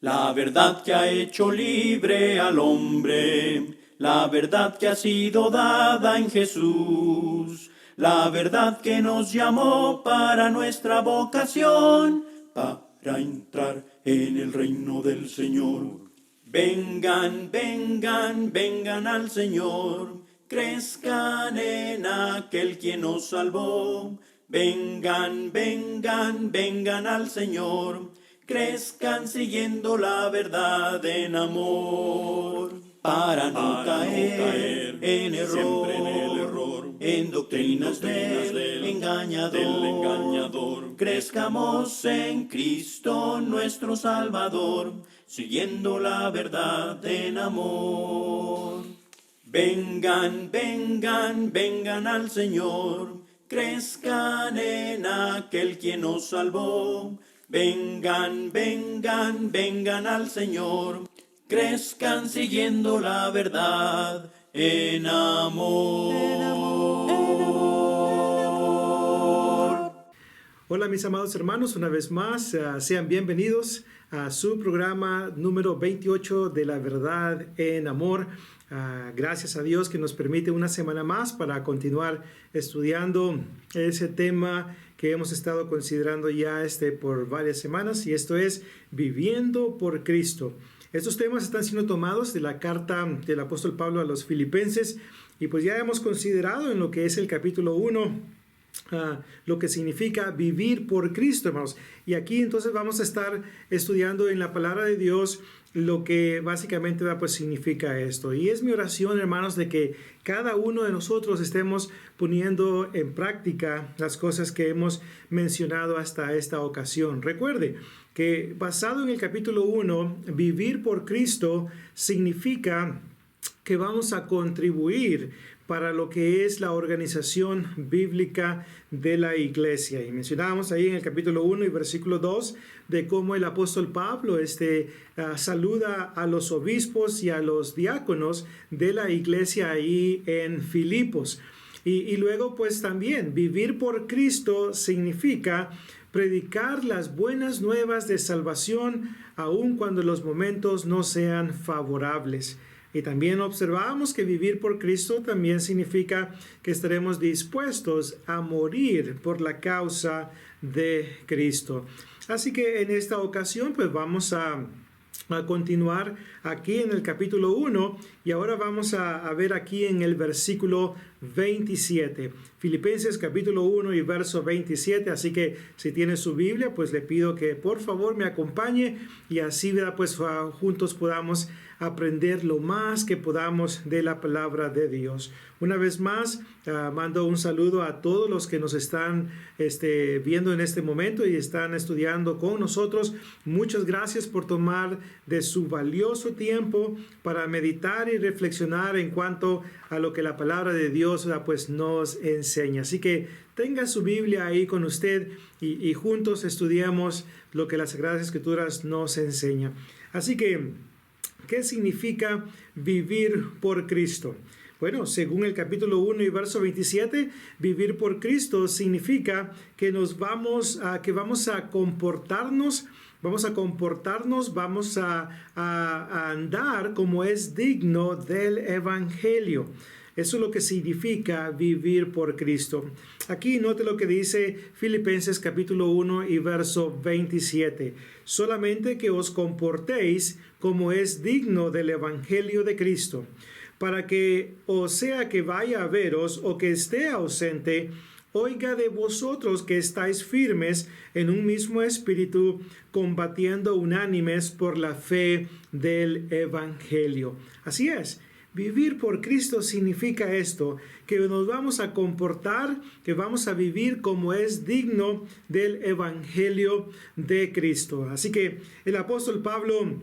La verdad que ha hecho libre al hombre, la verdad que ha sido dada en Jesús, la verdad que nos llamó para nuestra vocación, para entrar en el reino del Señor. Vengan, vengan, vengan al Señor, crezcan en aquel quien nos salvó. Vengan, vengan, vengan al Señor, crezcan siguiendo la verdad en amor, para no caer en error, en doctrinas del engañador. Crezcamos en Cristo nuestro Salvador, siguiendo la verdad en amor. Vengan, vengan, vengan al Señor, crezcan en aquel quien nos salvó. Vengan, vengan, vengan al Señor, crezcan siguiendo la verdad en amor. Hola mis amados hermanos, una vez más, sean bienvenidos a su programa número 28 de la verdad en amor. Gracias a Dios que nos permite una semana más para continuar estudiando ese tema que hemos estado considerando ya por varias semanas, y esto es Viviendo por Cristo. Estos temas están siendo tomados de la carta del apóstol Pablo a los Filipenses, y pues ya hemos considerado en lo que es el capítulo 1 lo que significa vivir por Cristo, hermanos. Y aquí entonces vamos a estar estudiando en la palabra de Dios lo que básicamente pues significa esto. Y es mi oración, hermanos, de que cada uno de nosotros estemos poniendo en práctica las cosas que hemos mencionado hasta esta ocasión. Recuerde que basado en el capítulo 1, vivir por Cristo significa que vamos a contribuir para lo que es la organización bíblica de la iglesia. Y mencionábamos ahí en el capítulo 1 y versículo 2 de cómo el apóstol Pablo saluda a los obispos y a los diáconos de la iglesia ahí en Filipos. Y luego pues también vivir por Cristo significa predicar las buenas nuevas de salvación aun cuando los momentos no sean favorables. Y también observamos que vivir por Cristo también significa que estaremos dispuestos a morir por la causa de Cristo. Así que en esta ocasión pues vamos a continuar aquí en el capítulo 1 y ahora vamos a ver aquí en el versículo 27. Filipenses capítulo 1 y verso 27. Así que si tiene su Biblia, pues le pido que por favor me acompañe y así pues juntos podamos aprender lo más que podamos de la palabra de Dios. Una vez más, mando un saludo a todos los que nos están viendo en este momento y están estudiando con nosotros. Muchas gracias por tomar de su valioso tiempo para meditar y reflexionar en cuanto a lo que la palabra de Dios pues nos enseña. Así que tenga su Biblia ahí con usted y juntos estudiemos lo que las Sagradas Escrituras nos enseñan. Así que, ¿qué significa vivir por Cristo? Bueno, según el capítulo 1 y verso 27, vivir por Cristo significa que vamos a comportarnos, vamos a andar como es digno del Evangelio. Eso es lo que significa vivir por Cristo. Aquí note lo que dice Filipenses capítulo 1 y verso 27. Solamente que os comportéis como es digno del Evangelio de Cristo, para que, o sea que vaya a veros o que esté ausente, oiga de vosotros que estáis firmes en un mismo espíritu, combatiendo unánimes por la fe del Evangelio. Así es. Vivir por Cristo significa esto, que nos vamos a comportar, que vamos a vivir como es digno del Evangelio de Cristo. Así que el apóstol Pablo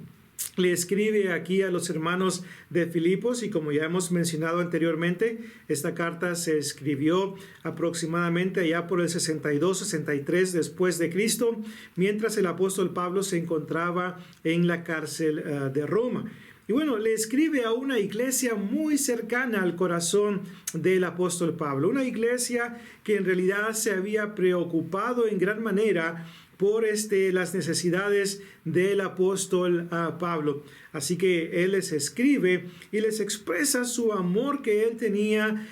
le escribe aquí a los hermanos de Filipos, y como ya hemos mencionado anteriormente, esta carta se escribió aproximadamente allá por el 62-63 después de Cristo, mientras el apóstol Pablo se encontraba en la cárcel de Roma. Y bueno, le escribe a una iglesia muy cercana al corazón del apóstol Pablo, una iglesia que en realidad se había preocupado en gran manera por las necesidades del apóstol Pablo. Así que él les escribe y les expresa su amor que él tenía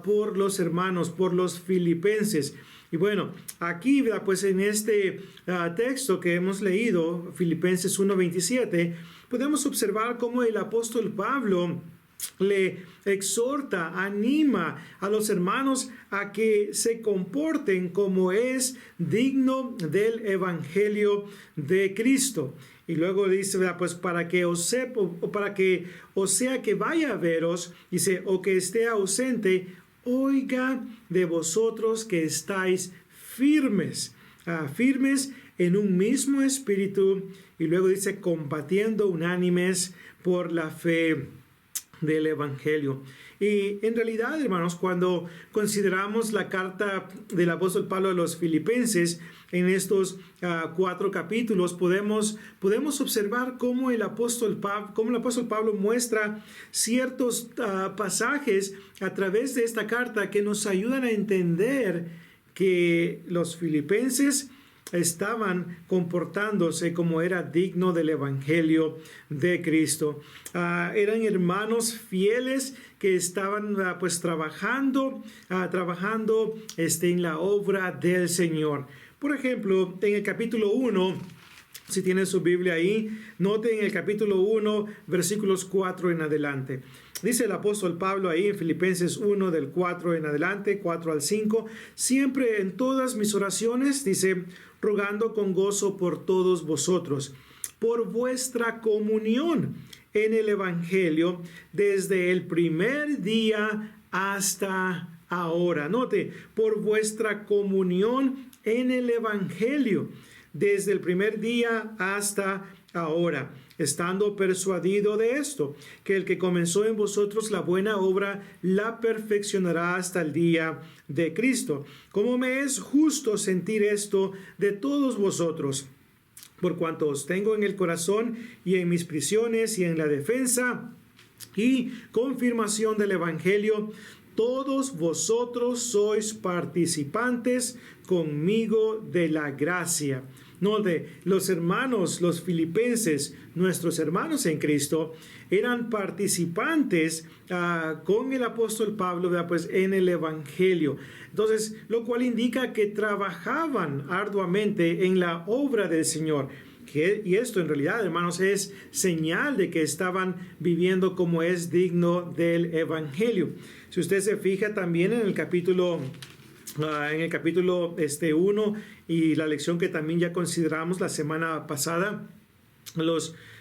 por los hermanos, por los filipenses. Y bueno, aquí pues en este texto que hemos leído, Filipenses 1:27, podemos observar cómo el apóstol Pablo le exhorta, anima a los hermanos a que se comporten como es digno del evangelio de Cristo. Y luego dice, pues para que os sea que vaya a veros, dice, o que esté ausente, oiga de vosotros que estáis firmes, firmes en un mismo espíritu. Y luego dice, combatiendo unánimes por la fe del evangelio. Y en realidad, hermanos, cuando consideramos la carta del apóstol Pablo a los filipenses, en estos 4 capítulos podemos observar cómo el apóstol Pablo muestra ciertos pasajes a través de esta carta que nos ayudan a entender que los filipenses estaban comportándose como era digno del evangelio de Cristo. Eran hermanos fieles que estaban pues trabajando en la obra del Señor. Por ejemplo, en el capítulo 1, si tienen su Biblia ahí, noten el capítulo 1, versículos 4 en adelante. Dice el apóstol Pablo ahí en Filipenses 1 del 4 en adelante, 4 al 5, siempre en todas mis oraciones, dice, rogando con gozo por todos vosotros, por vuestra comunión en el evangelio desde el primer día hasta ahora. Note, por vuestra comunión en el evangelio desde el primer día hasta ahora, estando persuadido de esto, que el que comenzó en vosotros la buena obra la perfeccionará hasta el día de Cristo. Como me es justo sentir esto de todos vosotros, por cuanto os tengo en el corazón y en mis prisiones y en la defensa y confirmación del evangelio, todos vosotros sois participantes conmigo de la gracia. No, de los hermanos, los filipenses, nuestros hermanos en Cristo, eran participantes con el apóstol Pablo, pues en el evangelio. Entonces, lo cual indica que trabajaban arduamente en la obra del Señor. Y esto en realidad, hermanos, es señal de que estaban viviendo como es digno del evangelio. Si usted se fija también en el capítulo 1 y la lección que también ya consideramos la semana pasada,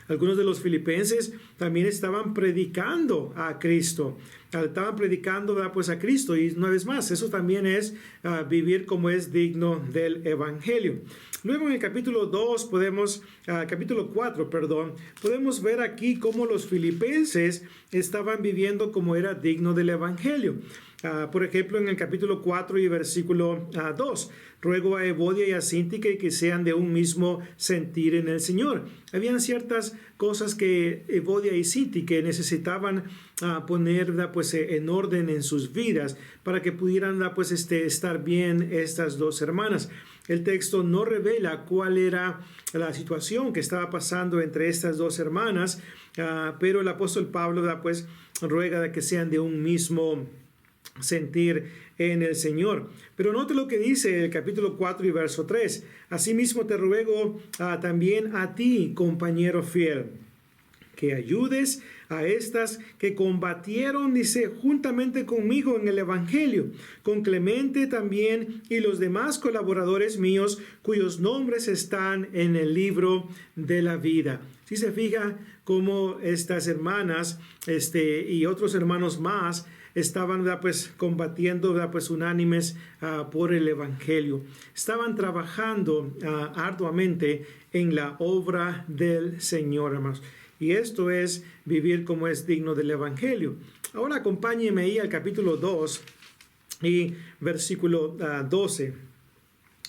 algunos de los filipenses también estaban predicando a Cristo, pues a Cristo, y una vez más, eso también es vivir como es digno del evangelio. Luego en el capítulo 4, podemos ver aquí cómo los filipenses estaban viviendo como era digno del evangelio. Por ejemplo, en el capítulo 4 y versículo 2, ruego a Evodia y a Síntique que sean de un mismo sentir en el Señor. Habían ciertas cosas que Evodia y Síntique necesitaban poner pues en orden en sus vidas para que pudieran pues estar bien estas dos hermanas. El texto no revela cuál era la situación que estaba pasando entre estas dos hermanas, pero el apóstol Pablo pues ruega de que sean de un mismo sentir en el Señor. Pero note lo que dice el capítulo 4 y verso 3. Asimismo te ruego también a ti, compañero fiel, que ayudes a estas que combatieron, dice, juntamente conmigo en el evangelio, con Clemente también y los demás colaboradores míos, cuyos nombres están en el libro de la vida. Si se fija cómo estas hermanas y otros hermanos más estaban pues combatiendo pues unánimes por el evangelio. Estaban trabajando arduamente en la obra del Señor, hermanos. Y esto es vivir como es digno del evangelio. Ahora acompáñenme ahí al capítulo 2 y versículo 12.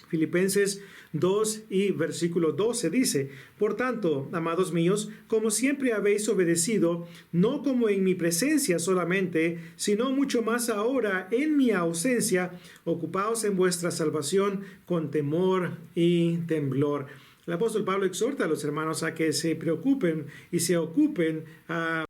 Filipenses 2 y versículo 12 dice: Por tanto, amados míos, como siempre habéis obedecido, no como en mi presencia solamente, sino mucho más ahora en mi ausencia, ocupaos en vuestra salvación con temor y temblor. El apóstol Pablo exhorta a los hermanos a que se preocupen y se ocupen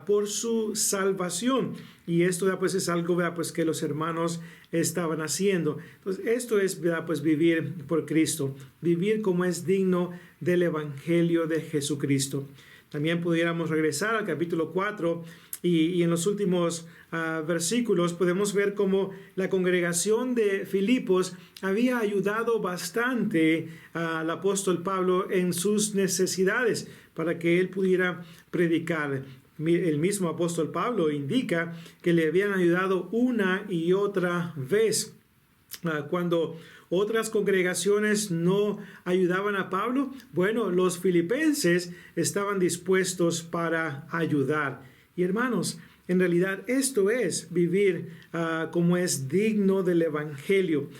por su salvación. Y esto pues es algo pues que los hermanos estaban haciendo. Entonces esto es pues vivir por Cristo, vivir como es digno del Evangelio de Jesucristo. También pudiéramos regresar al capítulo 4 y en los últimos versículos podemos ver cómo la congregación de Filipos había ayudado bastante al apóstol Pablo en sus necesidades para que él pudiera predicar. El mismo apóstol Pablo indica que le habían ayudado una y otra vez. Cuando otras congregaciones no ayudaban a Pablo, bueno, los filipenses estaban dispuestos para ayudar. Y hermanos, en realidad esto es vivir como es digno del Evangelio,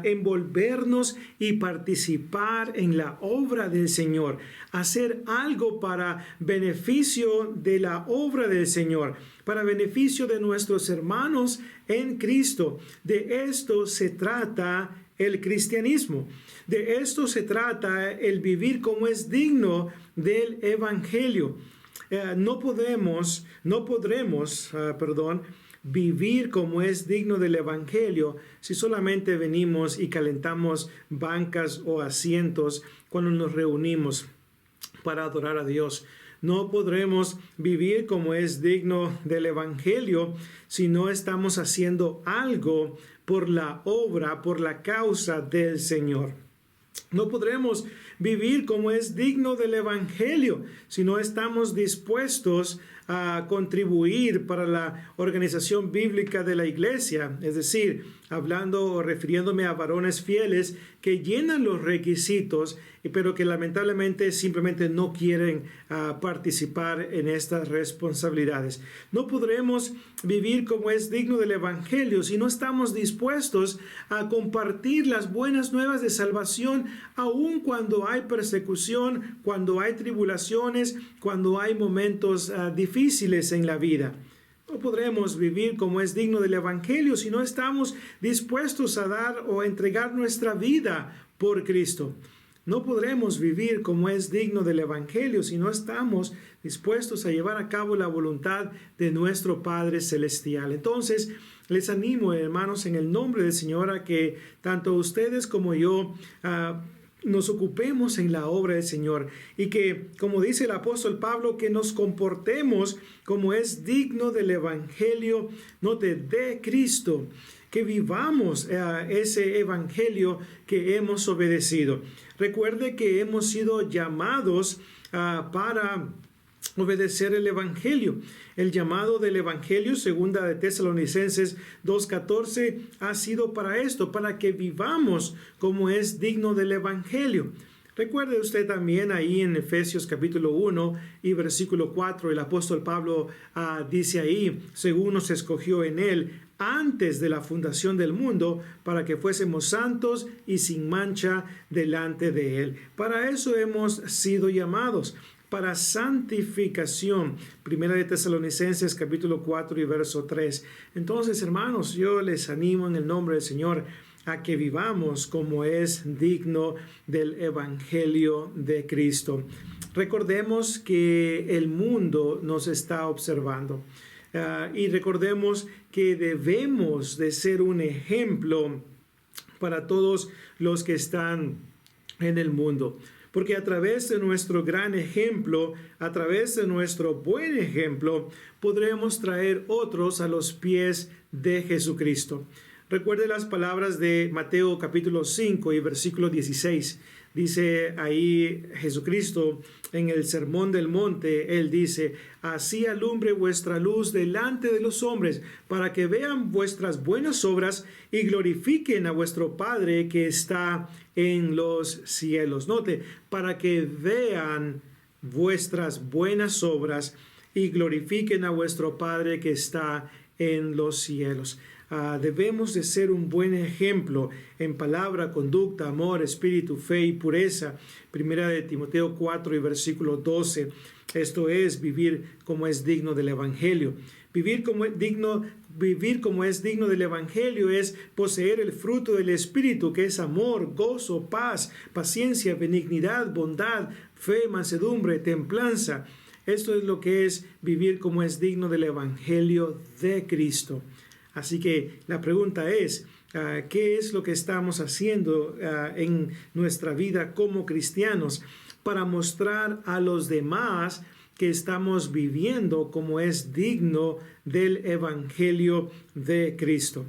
envolvernos y participar en la obra del Señor, hacer algo para beneficio de la obra del Señor, para beneficio de nuestros hermanos en Cristo. De esto se trata el cristianismo. De esto se trata el vivir como es digno del Evangelio. No podremos vivir como es digno del Evangelio si solamente venimos y calentamos bancas o asientos cuando nos reunimos para adorar a Dios. No podremos vivir como es digno del Evangelio si no estamos haciendo algo por la obra, por la causa del Señor. No podremos vivir como es digno del Evangelio si no estamos dispuestos a contribuir para la organización bíblica de la iglesia, es decir, hablando o refiriéndome a varones fieles que llenan los requisitos, pero que lamentablemente simplemente no quieren participar en estas responsabilidades. No podremos vivir como es digno del Evangelio si no estamos dispuestos a compartir las buenas nuevas de salvación, aun cuando hay persecución, cuando hay tribulaciones, cuando hay momentos difíciles en la vida. No podremos vivir como es digno del Evangelio si no estamos dispuestos a dar o a entregar nuestra vida por Cristo. No podremos vivir como es digno del Evangelio si no estamos dispuestos a llevar a cabo la voluntad de nuestro Padre Celestial. Entonces, les animo, hermanos, en el nombre del Señor, a que tanto ustedes como yo nos ocupemos en la obra del Señor y que, como dice el apóstol Pablo, que nos comportemos como es digno del Evangelio, de Cristo, que vivamos ese Evangelio que hemos obedecido. Recuerde que hemos sido llamados para obedecer el Evangelio. El llamado del Evangelio, segunda de Tesalonicenses 2:14, ha sido para esto, para que vivamos como es digno del Evangelio. Recuerde usted también ahí en Efesios capítulo 1 y versículo 4, el apóstol Pablo dice ahí: según nos escogió en él antes de la fundación del mundo, para que fuésemos santos y sin mancha delante de él. Para eso hemos sido llamados, para santificación. Primera de Tesalonicenses capítulo 4 y verso 3. Entonces, hermanos, yo les animo en el nombre del Señor a que vivamos como es digno del Evangelio de Cristo. Recordemos que el mundo nos está observando. Y recordemos que debemos de ser un ejemplo para todos los que están en el mundo. Porque a través de nuestro gran ejemplo, a través de nuestro buen ejemplo, podremos traer otros a los pies de Jesucristo. Recuerde las palabras de Mateo capítulo 5 y versículo 16. Dice ahí Jesucristo en el Sermón del Monte, Él dice: así alumbre vuestra luz delante de los hombres, para que vean vuestras buenas obras y glorifiquen a vuestro Padre que está en los cielos. Note, para que vean vuestras buenas obras y glorifiquen a vuestro Padre que está en los cielos. Debemos de ser un buen ejemplo en palabra, conducta, amor, espíritu, fe y pureza. Primera de Timoteo 4 y versículo 12. Esto es vivir como es digno del Evangelio. Vivir como es digno del Evangelio es poseer el fruto del Espíritu, que es amor, gozo, paz, paciencia, benignidad, bondad, fe, mansedumbre, templanza. Esto es lo que es vivir como es digno del Evangelio de Cristo. Así que la pregunta es, ¿qué es lo que estamos haciendo en nuestra vida como cristianos para mostrar a los demás que estamos viviendo como es digno del Evangelio de Cristo?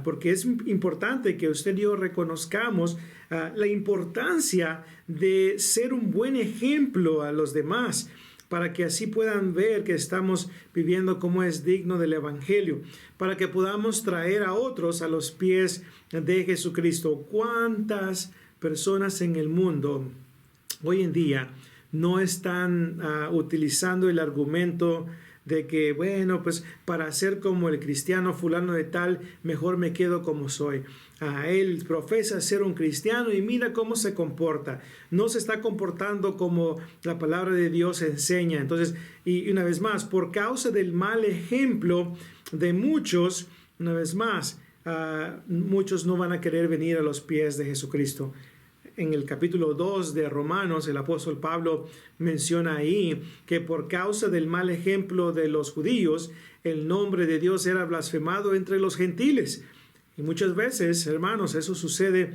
Porque es importante que usted y yo reconozcamos la importancia de ser un buen ejemplo a los demás, para que así puedan ver que estamos viviendo como es digno del Evangelio, para que podamos traer a otros a los pies de Jesucristo. ¿Cuántas personas en el mundo hoy en día no están utilizando el argumento de que, bueno, pues para ser como el cristiano fulano de tal, mejor me quedo como soy? Él profesa ser un cristiano y mira cómo se comporta. No se está comportando como la palabra de Dios enseña. Entonces, y una vez más, por causa del mal ejemplo de muchos, una vez más, muchos no van a querer venir a los pies de Jesucristo. En el capítulo 2 de Romanos, el apóstol Pablo menciona ahí que por causa del mal ejemplo de los judíos, el nombre de Dios era blasfemado entre los gentiles. Y muchas veces, hermanos, eso sucede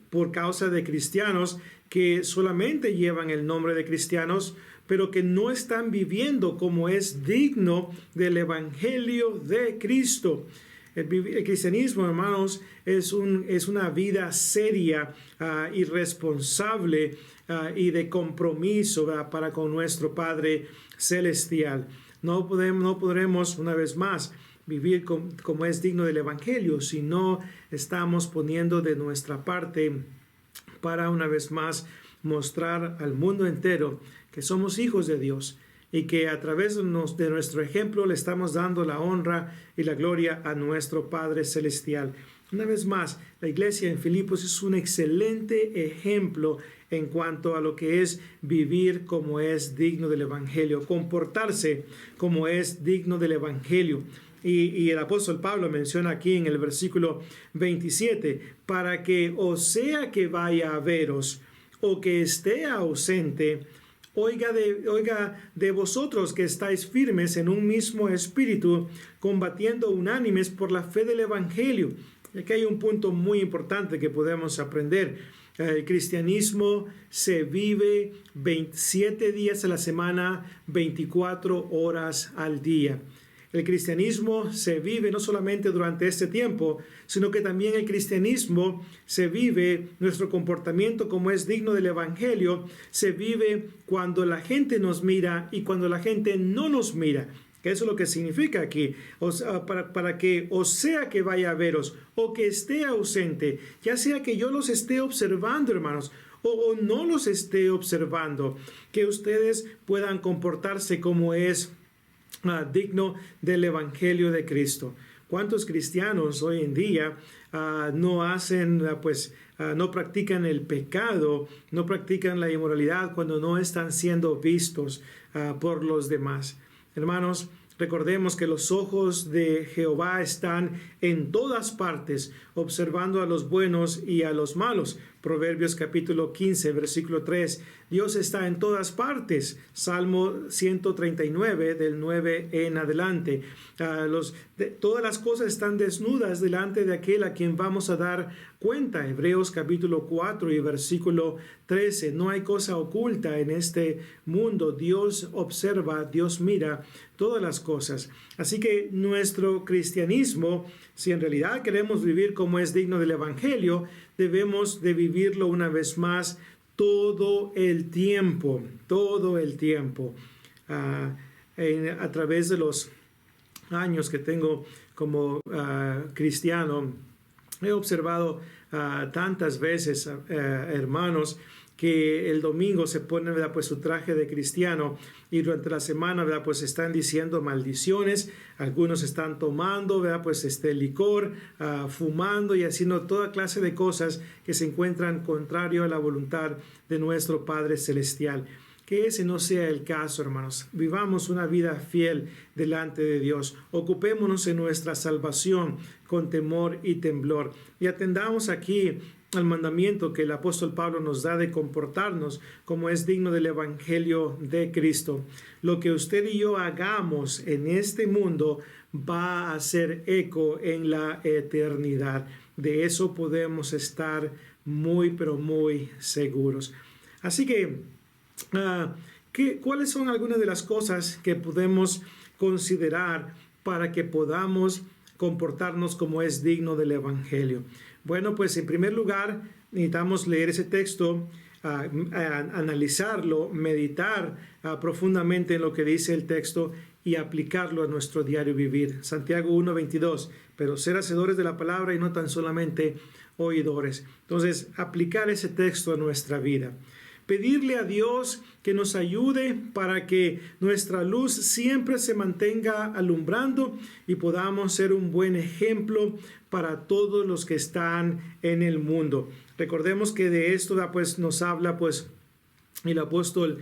por causa de cristianos que solamente llevan el nombre de cristianos, pero que no están viviendo como es digno del Evangelio de Cristo. El cristianismo, hermanos, es una vida seria y responsable y de compromiso, ¿verdad?, para con nuestro Padre Celestial. No podremos, una vez más, vivir como es digno del Evangelio si no estamos poniendo de nuestra parte para, una vez más, mostrar al mundo entero que somos hijos de Dios y que a través de nuestro ejemplo le estamos dando la honra y la gloria a nuestro Padre Celestial. Una vez más, la iglesia en Filipos es un excelente ejemplo en cuanto a lo que es vivir como es digno del Evangelio, comportarse como es digno del Evangelio. Y el apóstol Pablo menciona aquí en el versículo 27, para que o sea que vaya a veros o que esté ausente, oiga de vosotros que estáis firmes en un mismo espíritu, combatiendo unánimes por la fe del Evangelio. Y aquí hay un punto muy importante que podemos aprender. El cristianismo se vive 27 días a la semana, 24 horas al día. El cristianismo se vive no solamente durante este tiempo, sino que también el cristianismo se vive, nuestro comportamiento como es digno del Evangelio, se vive cuando la gente nos mira y cuando la gente no nos mira. Eso es lo que significa aquí, para que o sea que vaya a veros o que esté ausente, ya sea que yo los esté observando, hermanos, o no los esté observando, que ustedes puedan comportarse como es digno del Evangelio de Cristo. ¿Cuántos cristianos hoy en día no hacen, no practican el pecado, no practican la inmoralidad cuando no están siendo vistos por los demás? Hermanos, recordemos que los ojos de Jehová están en todas partes, observando a los buenos y a los malos. Proverbios capítulo 15, versículo 3. Dios está en todas partes. Salmo 139, del 9 en adelante. Todas las cosas están desnudas delante de aquel a quien vamos a dar cuenta. Hebreos capítulo 4 y versículo 13. No hay cosa oculta en este mundo. Dios observa, Dios mira todas las cosas. Así que nuestro cristianismo, si en realidad queremos vivir como es digno del Evangelio, debemos de vivirlo una vez más todo el tiempo, a través de los años que tengo como cristiano, he observado tantas veces, hermanos, que el domingo se ponen, ¿verdad?, pues su traje de cristiano y durante la semana, ¿verdad?, pues están diciendo maldiciones, algunos están tomando, ¿verdad?, pues licor, fumando y haciendo toda clase de cosas que se encuentran contrario a la voluntad de nuestro Padre Celestial. Que ese no sea el caso, hermanos. Vivamos una vida fiel delante de Dios. Ocupémonos en nuestra salvación con temor y temblor. Y atendamos aquí al mandamiento que el apóstol Pablo nos da de comportarnos como es digno del evangelio de Cristo. Lo que usted y yo hagamos en este mundo va a hacer eco en la eternidad. De eso podemos estar muy, pero muy seguros. Así que, ¿cuáles son algunas de las cosas que podemos considerar para que podamos comportarnos como es digno del evangelio? Bueno, pues en primer lugar necesitamos leer ese texto, analizarlo, meditar profundamente en lo que dice el texto y aplicarlo a nuestro diario vivir. Santiago 1:22, pero ser hacedores de la palabra y no tan solamente oidores. Entonces, aplicar ese texto a nuestra vida. Pedirle a Dios que nos ayude para que nuestra luz siempre se mantenga alumbrando y podamos ser un buen ejemplo para todos los que están en el mundo. Recordemos que de esto pues, nos habla pues, el apóstol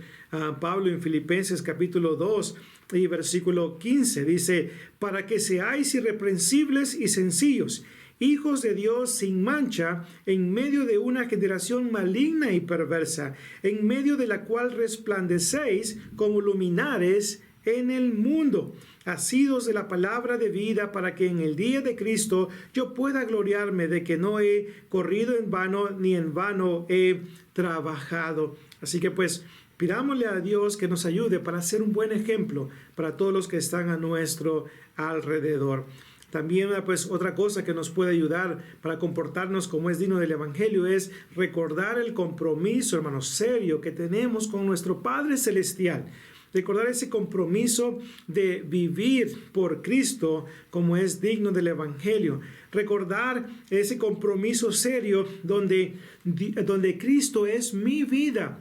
Pablo en Filipenses capítulo 2 y versículo 15. Dice, para que seáis irreprensibles y sencillos, hijos de Dios sin mancha, en medio de una generación maligna y perversa, en medio de la cual resplandecéis como luminares en el mundo, asidos de la palabra de vida, para que en el día de Cristo yo pueda gloriarme de que no he corrido en vano, ni en vano he trabajado. Así que pues, pidámosle a Dios que nos ayude para ser un buen ejemplo para todos los que están a nuestro alrededor. También, pues, otra cosa que nos puede ayudar para comportarnos como es digno del evangelio es recordar el compromiso, hermanos, serio que tenemos con nuestro Padre Celestial. Recordar ese compromiso de vivir por Cristo como es digno del evangelio. Recordar ese compromiso serio donde Cristo es mi vida.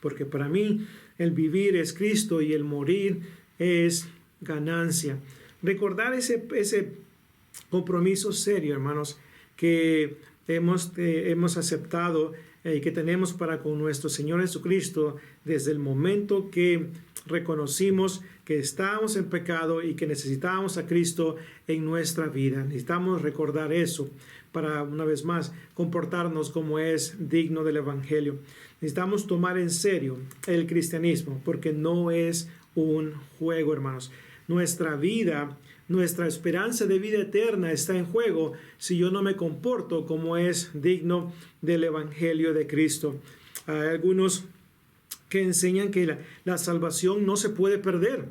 Porque para mí el vivir es Cristo y el morir es ganancia. Recordar ese compromiso serio, hermanos, que hemos aceptado y que tenemos para con nuestro Señor Jesucristo desde el momento que reconocimos que estábamos en pecado y que necesitábamos a Cristo en nuestra vida. Necesitamos recordar eso para, una vez más, comportarnos como es digno del evangelio. Necesitamos tomar en serio el cristianismo porque no es un juego, hermanos. Nuestra vida, nuestra esperanza de vida eterna está en juego si yo no me comporto como es digno del evangelio de Cristo. Hay algunos que enseñan que la salvación no se puede perder.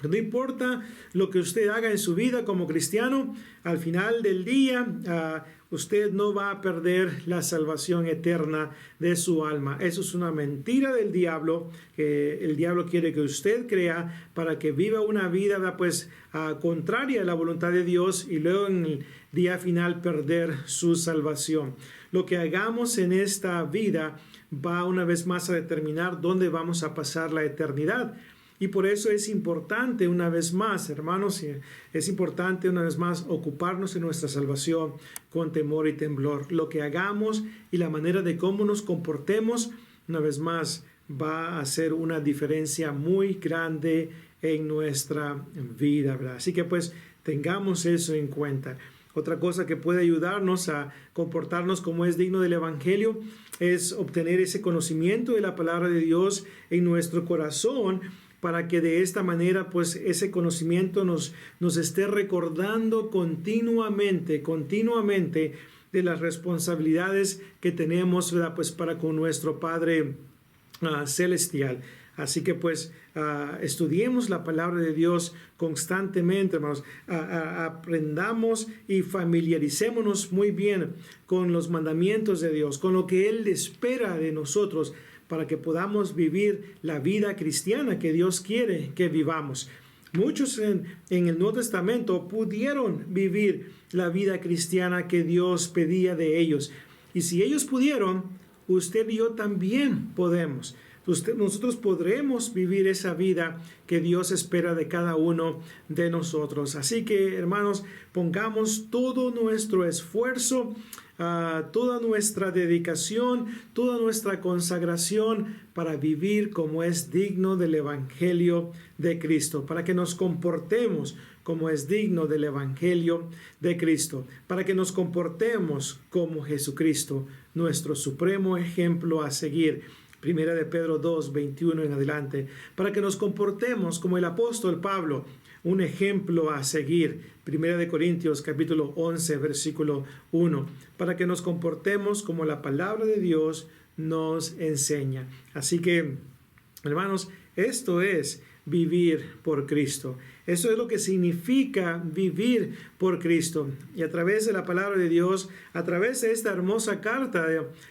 No importa lo que usted haga en su vida como cristiano, al final del día usted no va a perder la salvación eterna de su alma. Eso es una mentira del diablo, que el diablo quiere que usted crea para que viva una vida pues contraria a la voluntad de Dios y luego en el día final perder su salvación. Lo que hagamos en esta vida va una vez más a determinar dónde vamos a pasar la eternidad. Y por eso es importante una vez más, hermanos, es importante una vez más ocuparnos en nuestra salvación con temor y temblor. Lo que hagamos y la manera de cómo nos comportemos, una vez más, va a hacer una diferencia muy grande en nuestra vida, ¿verdad? Así que pues tengamos eso en cuenta. Otra cosa que puede ayudarnos a comportarnos como es digno del evangelio es obtener ese conocimiento de la palabra de Dios en nuestro corazón, para que de esta manera pues ese conocimiento nos esté recordando continuamente de las responsabilidades que tenemos, ¿verdad?, pues para con nuestro Padre celestial. Así que pues estudiemos la palabra de Dios constantemente, hermanos. Aprendamos y familiaricémonos muy bien con los mandamientos de Dios, con lo que Él espera de nosotros, para que podamos vivir la vida cristiana que Dios quiere que vivamos. Muchos en el Nuevo Testamento pudieron vivir la vida cristiana que Dios pedía de ellos. Y si ellos pudieron, usted y yo también podemos. Nosotros podremos vivir esa vida que Dios espera de cada uno de nosotros. Así que, hermanos, pongamos todo nuestro esfuerzo, toda nuestra dedicación, toda nuestra consagración para vivir como es digno del Evangelio de Cristo, para que nos comportemos como es digno del Evangelio de Cristo, para que nos comportemos como Jesucristo, nuestro supremo ejemplo a seguir. Primera de Pedro 2, 21 en adelante, para que nos comportemos como el apóstol Pablo, un ejemplo a seguir. Primera de Corintios capítulo 11, versículo 1, para que nos comportemos como la palabra de Dios nos enseña. Así que, hermanos, esto es vivir por Cristo. Eso es lo que significa vivir por Cristo. Y a través de la palabra de Dios, a través de esta hermosa carta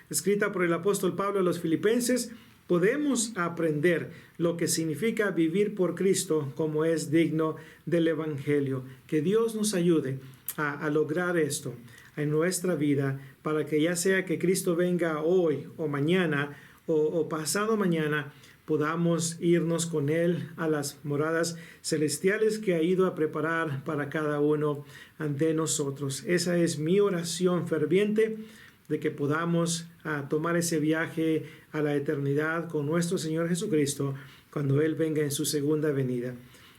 escrita por el apóstol Pablo a los Filipenses, podemos aprender lo que significa vivir por Cristo como es digno del Evangelio. Que Dios nos ayude a lograr esto en nuestra vida, para que ya sea que Cristo venga hoy o mañana o pasado mañana, podamos irnos con Él a las moradas celestiales que ha ido a preparar para cada uno de nosotros. Esa es mi oración ferviente, de que podamos tomar ese viaje a la eternidad con nuestro Señor Jesucristo cuando Él venga en su segunda venida.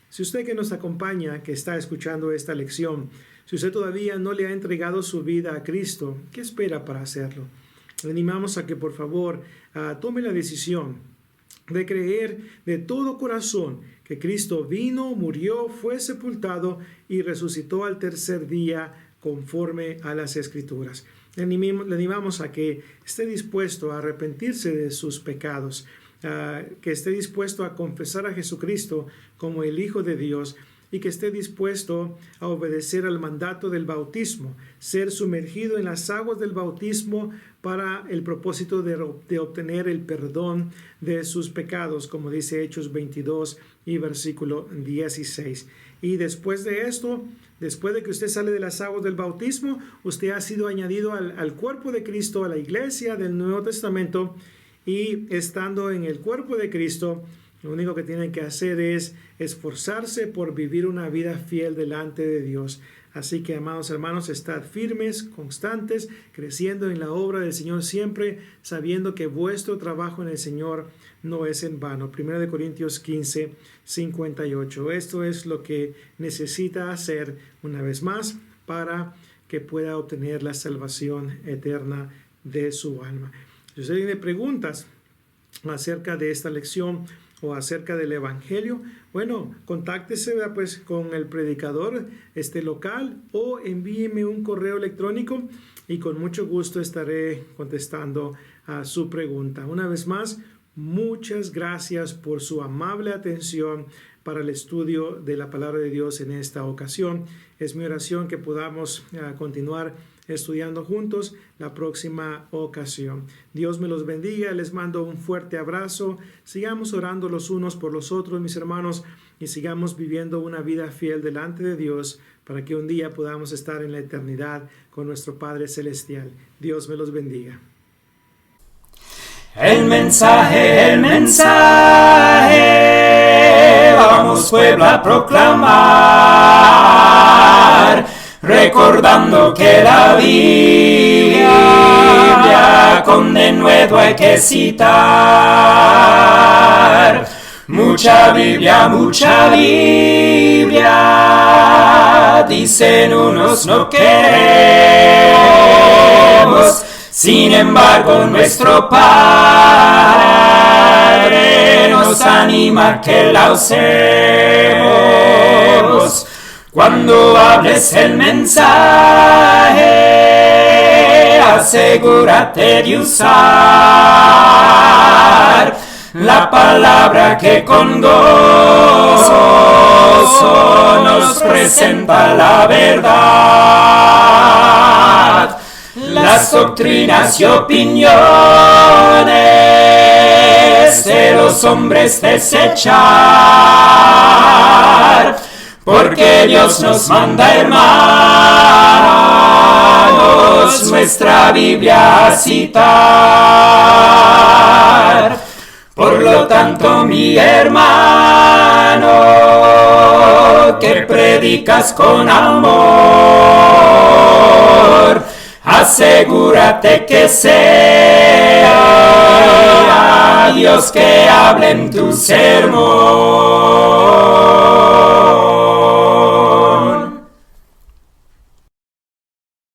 Si usted que nos acompaña, que está escuchando esta lección, si usted todavía no le ha entregado su vida a Cristo, ¿qué espera para hacerlo? Le animamos a que por favor tome la decisión de creer de todo corazón que Cristo vino, murió, fue sepultado y resucitó al tercer día conforme a las Escrituras. Le animamos a que esté dispuesto a arrepentirse de sus pecados, que esté dispuesto a confesar a Jesucristo como el Hijo de Dios y que esté dispuesto a obedecer al mandato del bautismo, ser sumergido en las aguas del bautismo para el propósito de obtener el perdón de sus pecados, como dice Hechos 22 y versículo 16. Y después de esto, después de que usted sale de las aguas del bautismo, usted ha sido añadido al cuerpo de Cristo, a la iglesia del Nuevo Testamento, y estando en el cuerpo de Cristo, lo único que tienen que hacer es esforzarse por vivir una vida fiel delante de Dios. Así que, amados hermanos, estad firmes, constantes, creciendo en la obra del Señor siempre, sabiendo que vuestro trabajo en el Señor no es en vano. 1 Corintios 15, 58. Esto es lo que necesita hacer una vez más para que pueda obtener la salvación eterna de su alma. Si usted tiene preguntas acerca de esta lección o acerca del Evangelio, bueno, contáctese pues con el predicador local o envíeme un correo electrónico y con mucho gusto estaré contestando a su pregunta. Una vez más, muchas gracias por su amable atención para el estudio de la palabra de Dios en esta ocasión. Es mi oración que podamos continuar estudiando juntos la próxima ocasión. Dios me los bendiga, les mando un fuerte abrazo. Sigamos orando los unos por los otros, mis hermanos, y sigamos viviendo una vida fiel delante de Dios para que un día podamos estar en la eternidad con nuestro Padre Celestial. Dios me los bendiga. El mensaje, vamos pueblo a proclamar, recordando que la Biblia con denuedo hay que citar. Mucha Biblia, dicen unos no queremos. Sin embargo, nuestro Padre nos anima que la usemos. Cuando hables el mensaje, asegúrate de usar la palabra que con gozo nos presenta la verdad. Las doctrinas y opiniones de los hombres desechar, porque Dios nos manda, hermanos, nuestra Biblia a citar. Por lo tanto, mi hermano, que predicas con amor, asegúrate que sea Dios que hable en tu sermón.